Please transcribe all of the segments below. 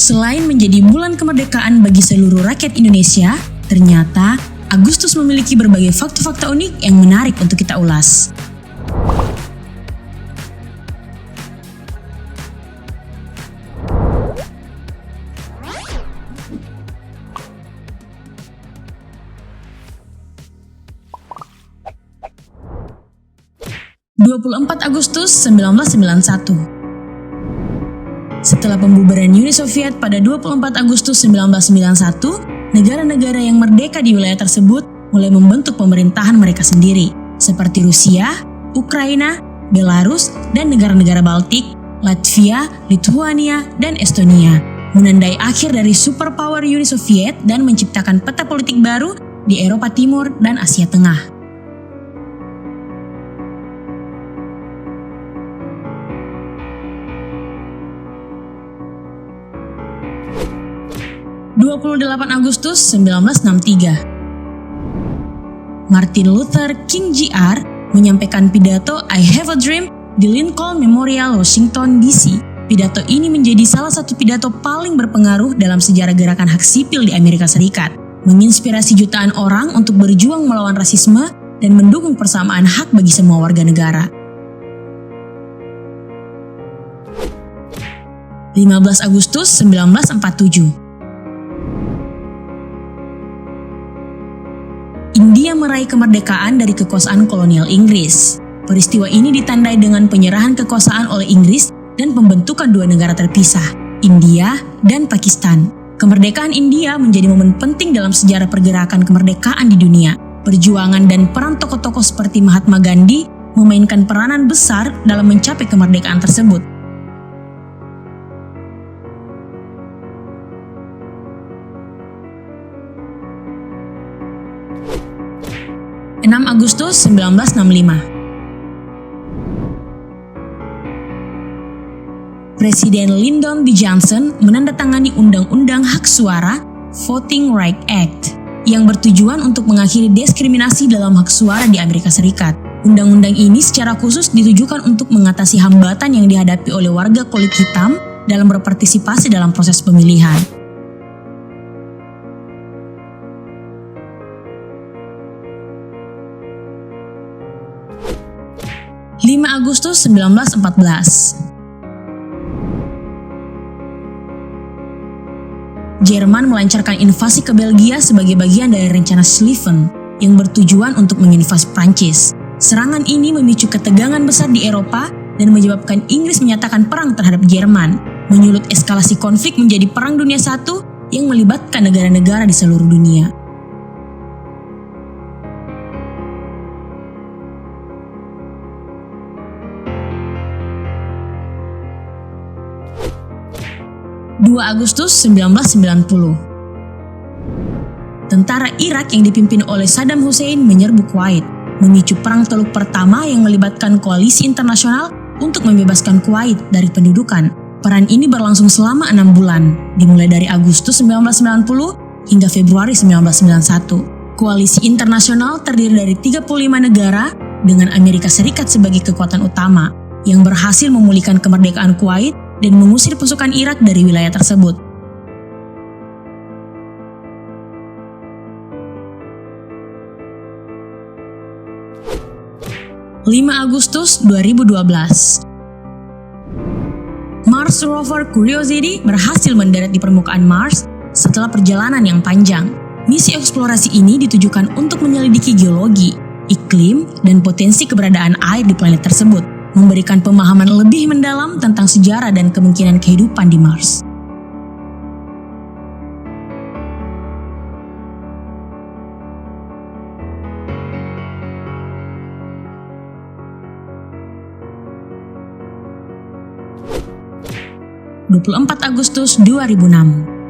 Selain menjadi bulan kemerdekaan bagi seluruh rakyat Indonesia, ternyata Agustus memiliki berbagai fakta-fakta unik yang menarik untuk kita ulas. Agustus 1991. Setelah pembubaran Uni Soviet pada 24 Agustus 1991, negara-negara yang merdeka di wilayah tersebut mulai membentuk pemerintahan mereka sendiri, seperti Rusia, Ukraina, Belarus, dan negara-negara Baltik, Latvia, Lithuania, dan Estonia, menandai akhir dari superpower Uni Soviet dan menciptakan peta politik baru di Eropa Timur dan Asia Tengah. 28 Agustus 1963. Martin Luther King Jr. menyampaikan pidato I Have a Dream di Lincoln Memorial, Washington, D.C. Pidato ini menjadi salah satu pidato paling berpengaruh dalam sejarah gerakan hak sipil di Amerika Serikat, menginspirasi jutaan orang untuk berjuang melawan rasisme dan mendukung persamaan hak bagi semua warga negara. 15 Agustus 1947. India meraih kemerdekaan dari kekuasaan kolonial Inggris. Peristiwa ini ditandai dengan penyerahan kekuasaan oleh Inggris dan pembentukan dua negara terpisah, India dan Pakistan. Kemerdekaan India menjadi momen penting dalam sejarah pergerakan kemerdekaan di dunia. Perjuangan dan peran tokoh-tokoh seperti Mahatma Gandhi memainkan peranan besar dalam mencapai kemerdekaan tersebut. 6 Agustus 1965. Presiden Lyndon B. Johnson menandatangani Undang-Undang Hak Suara Voting Rights Act yang bertujuan untuk mengakhiri diskriminasi dalam hak suara di Amerika Serikat. Undang-undang ini secara khusus ditujukan untuk mengatasi hambatan yang dihadapi oleh warga kulit hitam dalam berpartisipasi dalam proses pemilihan. 5 Agustus 1914. Jerman melancarkan invasi ke Belgia sebagai bagian dari rencana Schlieffen yang bertujuan untuk menginvasi Prancis. Serangan ini memicu ketegangan besar di Eropa dan menyebabkan Inggris menyatakan perang terhadap Jerman, menyulut eskalasi konflik menjadi Perang Dunia I yang melibatkan negara-negara di seluruh dunia. 2 Agustus 1990. Tentara Irak yang dipimpin oleh Saddam Hussein menyerbu Kuwait, memicu Perang Teluk pertama yang melibatkan koalisi internasional untuk membebaskan Kuwait dari pendudukan. Peran ini berlangsung selama 6 bulan, dimulai dari Agustus 1990 hingga Februari 1991. Koalisi internasional terdiri dari 35 negara dengan Amerika Serikat sebagai kekuatan utama yang berhasil memulihkan kemerdekaan Kuwait dan mengusir pasukan Irak dari wilayah tersebut. 5 Agustus 2012. Mars Rover Curiosity berhasil mendarat di permukaan Mars setelah perjalanan yang panjang. Misi eksplorasi ini ditujukan untuk menyelidiki geologi, iklim, dan potensi keberadaan air di planet tersebut, memberikan pemahaman lebih mendalam tentang sejarah dan kemungkinan kehidupan di Mars. Agustus 2006.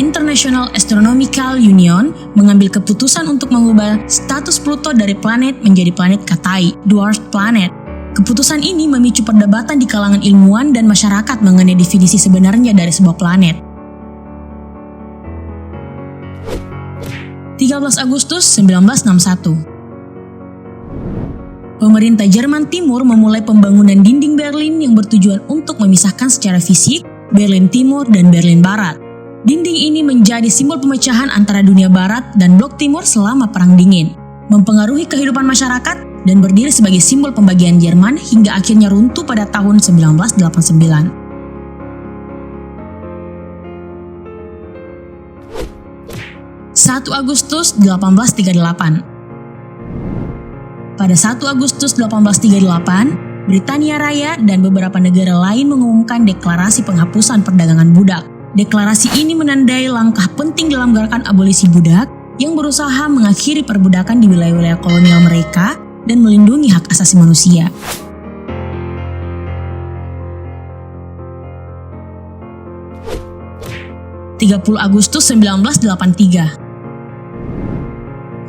International Astronomical Union mengambil keputusan untuk mengubah status Pluto dari planet menjadi planet Katai, dwarf planet. Keputusan ini memicu perdebatan di kalangan ilmuwan dan masyarakat mengenai definisi sebenarnya dari sebuah planet. 13 Agustus 1961. Pemerintah Jerman Timur memulai pembangunan dinding Berlin yang bertujuan untuk memisahkan secara fisik Berlin Timur, dan Berlin Barat. Dinding ini menjadi simbol pemecahan antara dunia Barat dan Blok Timur selama Perang Dingin, mempengaruhi kehidupan masyarakat dan berdiri sebagai simbol pembagian Jerman hingga akhirnya runtuh pada tahun 1989. 1 Agustus 1838. Pada 1 Agustus 1838, Britania Raya dan beberapa negara lain mengumumkan deklarasi penghapusan perdagangan budak. Deklarasi ini menandai langkah penting dalam gerakan abolisi budak yang berusaha mengakhiri perbudakan di wilayah-wilayah kolonial mereka dan melindungi hak asasi manusia. Agustus 1983.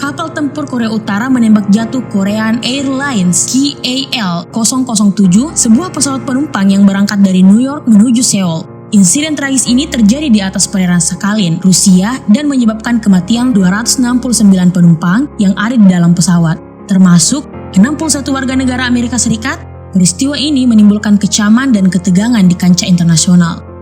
Kapal tempur Korea Utara menembak jatuh Korean Airlines KAL-007, sebuah pesawat penumpang yang berangkat dari New York menuju Seoul. Insiden tragis ini terjadi di atas perairan Sakhalin, Rusia, dan menyebabkan kematian 269 penumpang yang ada di dalam pesawat, termasuk 61 warga negara Amerika Serikat. Peristiwa ini menimbulkan kecaman dan ketegangan di kancah internasional.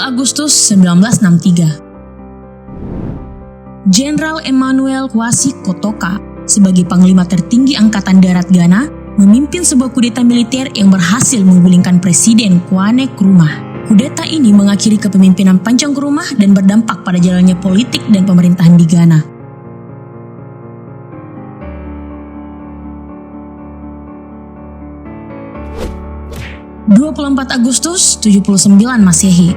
Agustus 1963. Jenderal Emmanuel Kwasi Kotoka sebagai panglima tertinggi Angkatan Darat Ghana memimpin sebuah kudeta militer yang berhasil menggulingkan Presiden Kwame Nkrumah. Kudeta ini mengakhiri kepemimpinan Panjang Nkrumah dan berdampak pada jalannya politik dan pemerintahan di Ghana. Agustus 79 Masehi.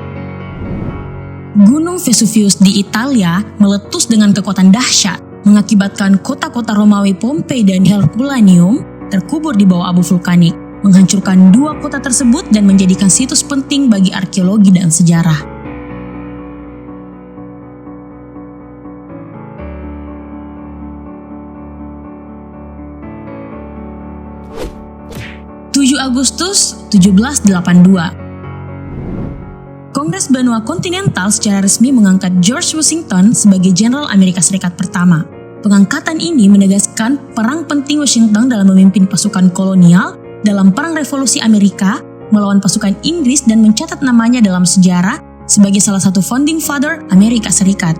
Gunung Vesuvius di Italia meletus dengan kekuatan dahsyat, mengakibatkan kota-kota Romawi Pompei dan Herculaneum terkubur di bawah abu vulkanik, menghancurkan dua kota tersebut dan menjadikan situs penting bagi arkeologi dan sejarah. Agustus 1782. Kongres Benua Kontinental secara resmi mengangkat George Washington sebagai Jenderal Amerika Serikat pertama. Pengangkatan ini menegaskan peran penting Washington dalam memimpin pasukan kolonial dalam Perang Revolusi Amerika melawan pasukan Inggris dan mencatat namanya dalam sejarah sebagai salah satu founding father Amerika Serikat.